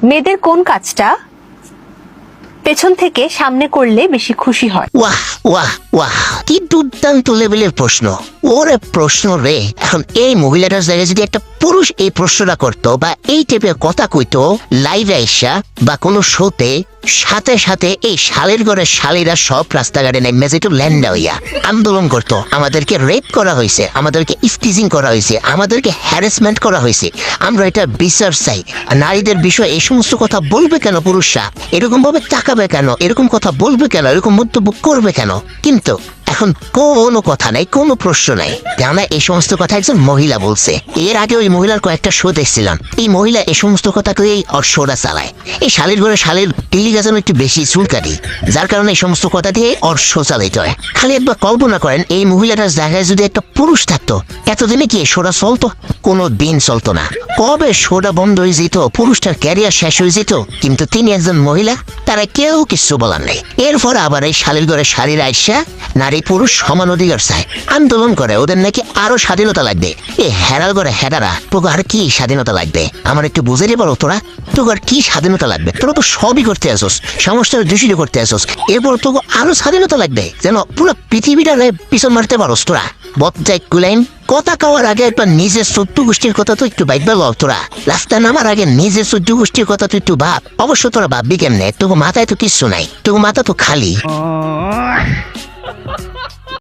মেয়েদের কোন কাজটা পেছন থেকে সামনে করলে বেশি খুশি হয়? ওয়াহ ওয়াহ ওয়াহ, কি দুর্দান্ত লেভেলের প্রশ্ন। ওরে প্রশ্ন রে। এখন এই মহিলাটার জায়গায় যদি একটা পুরুষ এই প্রশ্নটা করতো বা এই টাইপের কথা কইতো লাইভে আইসা বা কোনো শোতে, সাথে সাথে এই শালের ঘরে শালীরা সব রাস্তাঘাটে নেমে যেত ল্যান্ডা হইয়া আন্দোলন করতো, আমাদেরকে রেপ করা হয়েছে, আমাদেরকে ইফটিজিং করা হয়েছে, আমাদেরকে হ্যারাসমেন্ট করা হয়েছে, আমরা এটা বিচার চাই। আর নারীদের বিষয়ে এই সমস্ত কথা বলবে কেন পুরুষরা? এরকম ভাবে তাকাবে কেন? এরকম কথা বলবে কেন? এরকম মন্তব্য করবে কেন? কিন্তু এখন কোনো কথা নাই, কোনো প্রশ্ন নাই, কেননা এই সমস্ত কথা একজন মহিলা বলছে। এর আগে ওই মহিলার কয়েকটা শো দেখছিলাম, এই মহিলা এই সমস্ত কথাকেই ওর শোটা চালায়। এই শালীর ঘরে শালীর টেলিগাজন একটু বেশি চুলকানি, যার কারণে এই সমস্ত কথা দিয়ে ওর শো চালাইতে হয়। খালি একবার কল্পনা করেন, এই মহিলাটার জায়গায় যদি একটা পুরুষ থাকতো, এতদিনে কি শোটা চলতো? কোনো দিন চলতো না। কবে শোটা বন্ধ হয়ে যেত, পুরুষটার ক্যারিয়ার শেষ হয়ে যেত। কিন্তু তিনি একজন মহিলা, তারা কেউ কিছু বলার নেই। এরপর আবার এই শালীর ঘরে শালীরা আইসা নারী পুরুষ সমান অধিকার চায়, আন্দোলন করে, ওদের নাকি আরো স্বাধীনতা লাগবে। এই হেরাল করে হেরারা, তোকে আর কি স্বাধীনতা লাগবে? আমার একটু বুঝে নি বলো, তোরা তোকে আর কি স্বাধীনতা লাগবে? তোরা তো সবই করতে আসোস, সমস্যার দূষিত করতে আসোস, এরপর তোকে আরো স্বাধীনতা লাগবে যেন পুরো পৃথিবীটা পিছন মারতে পারোস তোরা। বদজাই কুলাইন, কথা কওয়ার আগে একবার নিজের চোদ্দ গোষ্ঠীর কথা তো একটু ভাববে লও। তোরা রাস্তায় নামার আগে নিজের চোদ্দ গোষ্ঠীর কথা তো একটু ভাব। অবশ্য তোরা ভাববি কেমনে? তোকে মাথায় তো কিচ্ছু নাই, তোকে মাথা তো খালি।